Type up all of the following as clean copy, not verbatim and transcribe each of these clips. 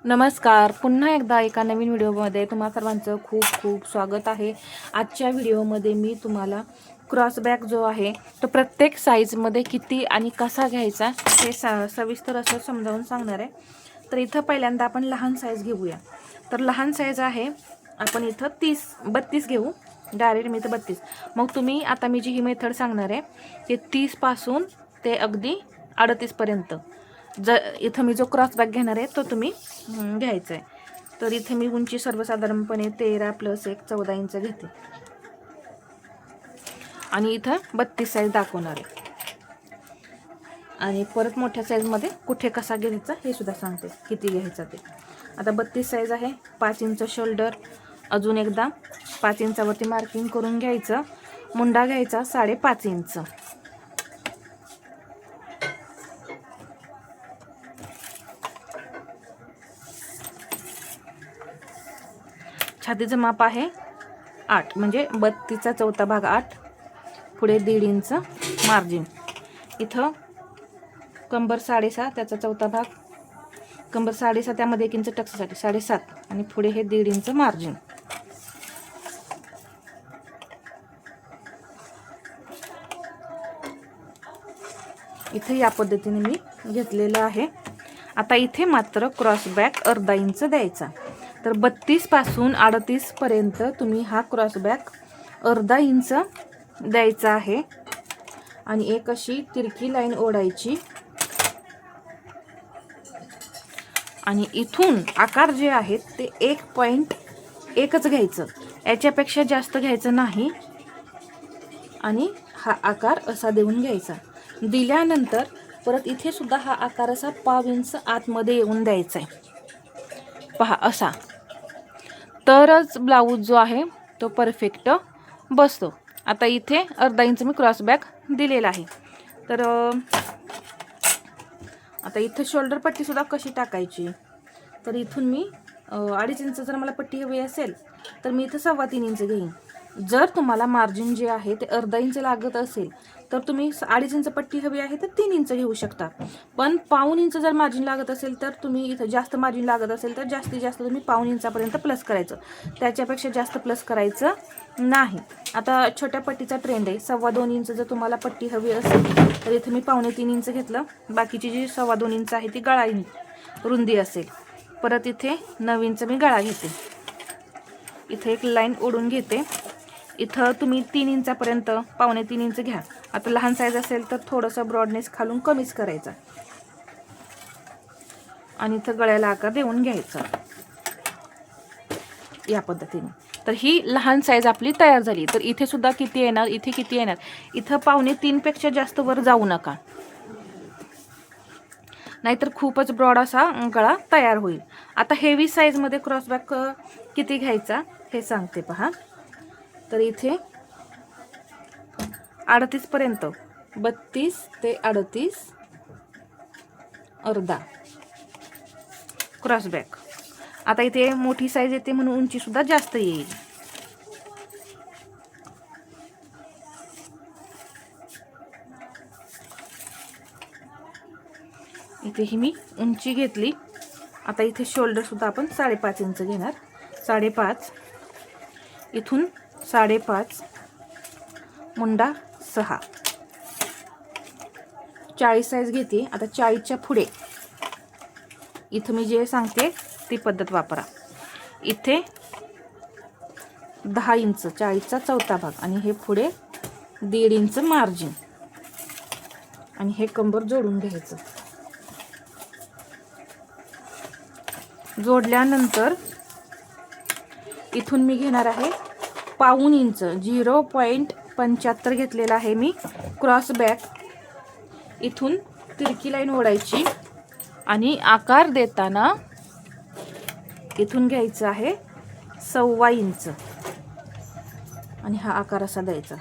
नमस्कार, पुन्हा एकदा एका नवीन व्हिडिओमध्ये तुम्हा सर्वांचं खूप खूप स्वागत आहे। आजच्या व्हिडिओमध्ये मी तुम्हाला क्रॉसबॅक जो आहे तो प्रत्येक साईजमध्ये किती आणि कसा घ्यायचा हे सविस्तर असं समजावून सांगणार आहे। तर इथं पहिल्यांदा आपण लहान साईज घेऊया। तर लहान साईज आहे आपण इथं 32 घेऊ, डायरेक्ट मी इथं 32। मग तुम्ही आता मी जी ही मेथड सांगणार आहे ते 30 पासून ते अगदी 38 पर्यंत इथं मी जो क्रॉसबॅक घेणार आहे तो तुम्ही घ्यायचा आहे। तर इथे मी उंची सर्वसाधारणपणे 13 + 1 14 इंच घेते आणि इथं 32 साईज दाखवणार आहे। आणि परत मोठ्या साईजमध्ये कुठे कसा घ्यायचा हे सुद्धा सांगते, किती घ्यायचा ते। आता 32 साईज आहे, 5 इंच शोल्डर, अजून एकदा 5 इंचावरती मार्किंग करून घ्यायचं। मुंडा घ्यायचा 5.5 इंच, छातीचं माप आहे 8, म्हणजे 32चा चौथा भाग 8, पुढे 1.5 इंच मार्जिन। इथं कंबर 6.5, त्याचा चौथा भाग कंबर 6.5, त्यामध्ये 1 इंच टक्ससाठी 7.5, आणि पुढे हे 1.5 इंच मार्जिन। इथे या पद्धतीने मी घेतलेलं आहे। आता इथे मात्र क्रॉसबॅक अर्धा इंच द्यायचा। तर 32 पासून 38 पर्यंत तुम्ही हा क्रॉसबॅक अर्धा इंच द्यायचा आहे आणि एक अशी तिरकी लाईन ओढायची आणि इथून आकार जे आहेत ते 1.1च घ्यायचं, याच्यापेक्षा जास्त घ्यायचं नाही। आणि हा आकार असा देऊन घ्यायचा। दिल्यानंतर परत इथे सुद्धा हा आकार असा 1/2 इंच आतमध्ये येऊन द्यायचा आहे, पहा असा। तरच ब्लाऊज जो आहे तो परफेक्ट बसतो। आता इथे अर्धा इंच मी क्रॉसबॅक दिलेला आहे। तर आता इथे शोल्डर पट्टी सुद्धा कशी टाकायची, तर इथून मी 2.5 इंच जर मला पट्टी हवी असेल तर मी इथं 3.25 इंच घेईन। जर तुम्हाला मार्जिन जे आहे ते अर्धा इंच लागत असेल तर तुम्ही 2.5 इंच पट्टी हवी आहे तर 3 इंच घेऊ शकता। पण 1/2 इंच जर मार्जिन लागत असेल तर तुम्ही इथं जास्त मार्जिन लागत असेल तर जास्तीत जास्त तुम्ही 1/2 इंचापर्यंत प्लस करायचं, त्याच्यापेक्षा जास्त प्लस करायचं नाही। आता छोट्या पट्टीचा ट्रेंड आहे, 2.25 इंच जर तुम्हाला पट्टी हवी असेल तर इथे मी 2.25 इंच घेतलं। बाकीची जी 2.25 इंच आहे ती गळा रुंदी असेल। परत इथे 9 इंच मी गळा घेते, इथे एक लाईन ओढून घेते। इथं तुम्ही 3 इंचापर्यंत 2.25 इंच घ्या। आता लहान साईज असेल तर थोडंसं ब्रॉडनेस खालून कमीच करायचा आणि इथं गळ्याला आकार देऊन घ्यायचा या पद्धतीने। तर ही लहान साईज आपली तयार झाली। तर इथे सुद्धा किती येणार, इथे किती येणार, इथं 2.25 पेक्षा जास्त वर जाऊ नका, नाहीतर खूपच ब्रॉड असा गळा तयार होईल। आता हेवी साईजमध्ये क्रॉसबॅक किती घ्यायचा हे सांगते, पहा। तर इथे 38 पर्यंत, 32 ते 38 अर्धा क्रॉसबॅक। आता इथे मोठी साईज येते म्हणून उंची सुद्धा जास्त येईल। इथे ही मी उंची घेतली। आता इथे शोल्डर सुद्धा आपण 5.5 इंच घेणार, 5.5, इथून 5.5, मुंडा 6, 40 साईज घेते। आता 40च्या पुढे इथं मी जे सांगते ती पद्धत वापरा। इथे 10 इंच 40चा चौथा भाग आणि हे पुढे 1.5 इंच मार्जिन आणि हे कंबर जोडून घ्यायचं। जोडल्यानंतर इथून मी घेणार आहे 1/2 इंच, 0.75 घेतलेला आहे मी क्रॉसबॅक। इथून तिरकी लाईन ओढायची आणि आकार देताना इथून घ्यायचं आहे 1.25 इंच आणि हा आकार असा द्यायचा।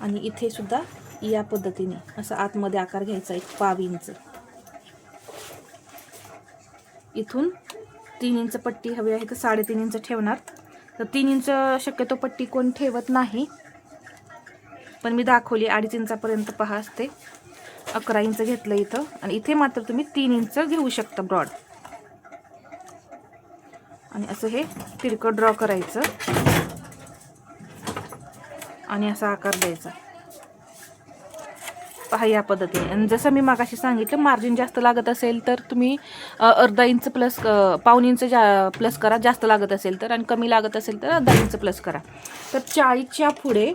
आणि इथे सुद्धा या पद्धतीने असा आतमध्ये आकार घ्यायचा 1/2 इंच। इथून 3 इंच पट्टी हवी आहे तर 3.5 इंच ठेवणार। तर 3 इंच शक्यतो पट्टी कोण ठेवत नाही, पण मी दाखवली 2.5 इंचापर्यंत पहा असते। 11 इंच घेतलं इथं आणि इथे मात्र तुम्ही 3 इंच घेऊ शकता ब्रॉड. आणि असं हे तिरकं ड्रॉ करायचं आणि असा आकार द्यायचा. पहा या पद्धतीने. आणि जसं मी मागाशी सांगितलं, मार्जिन जास्त लागत असेल तर तुम्ही अर्धा इंच प्लस, पाऊण इंच प्लस करा जास्त लागत असेल तर, आणि कमी लागत असेल तर अर्धा इंच प्लस करा. तर 40च्या पुढे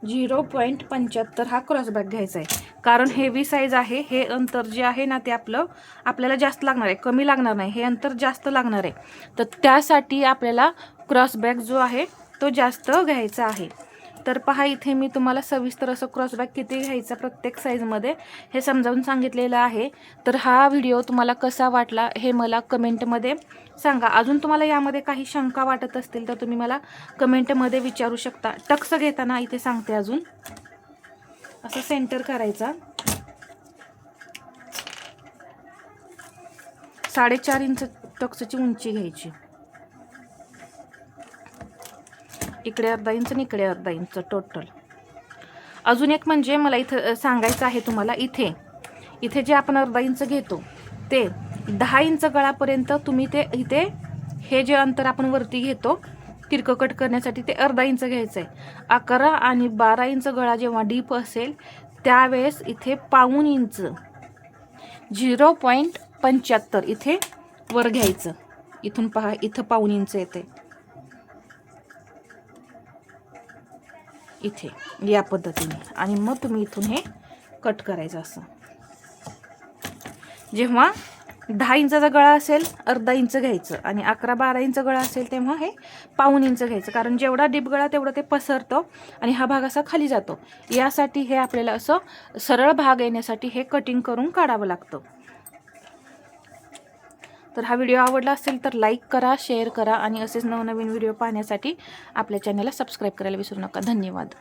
0.75 हा क्रॉसबॅक घ्यायचा आहे. कारण हेवी साईज आहे, हे अंतर जे आहे ना ते आपल्याला जास्त लागणार आहे, कमी लागणार नाही, हे अंतर जास्त लागणार आहे. तर त्यासाठी आपल्याला क्रॉसबॅक जो आहे तो जास्त घ्यायचा आहे. तर पहा इथे मी तुम्हाला सविस्तर असं क्रॉसबॅक किती घ्यायचा प्रत्येक साईजमध्ये हे समजावून सांगितलेलं आहे. तर हा व्हिडिओ तुम्हाला कसा वाटला हे मला कमेंटमध्ये सांगा. अजून तुम्हाला यामध्ये काही शंका वाटत असतील तर तुम्ही मला कमेंटमध्ये विचारू शकता. टक्स घेताना इथे सांगते अजून, असं सेंटर करायचा, 4.5 इंच टक्सची उंची घ्यायची, इकडे अर्धा इंच आणि इकडे अर्धा इंच टोटल. अजून एक म्हणजे मला इथं सांगायचं आहे तुम्हाला, इथे जे आपण अर्धा इंच घेतो ते 10 इंच गळापर्यंत तुम्ही ते इथे हे जे अंतर आपण वरती घेतो तिरकं कट करण्यासाठी ते अर्धा इंच घ्यायचं आहे. 11 आणि 12 इंच गळा जेव्हा डीप असेल त्यावेळेस इथे पाऊण इंच 0.75 इथे वर घ्यायचं. इथून पहा, इथं पाऊण इंच येते इथे या पद्धतीने. आणि मग तुम्ही इथून हे कट करायचं असं. जेव्हा 10 इंचाचा गळा असेल अर्धा इंच घ्यायचं, आणि 11-12 इंच गळा असेल तेव्हा हे पाऊण इंच घ्यायचं. कारण जेवढा डीप गळा तेवढं ते पसरतं आणि हा भाग असा खाली जातो. यासाठी हे आपल्याला असं सरळ भाग येण्यासाठी हे कटिंग करून काढावं लागतं. तर हा व्हिडिओ आवडला असेल तर लाईक करा, शेअर करा आणि असेच नवनवीन व्हिडिओ पाहण्यासाठी आपल्या चॅनलला सबस्क्राईब करायला विसरू नका. धन्यवाद.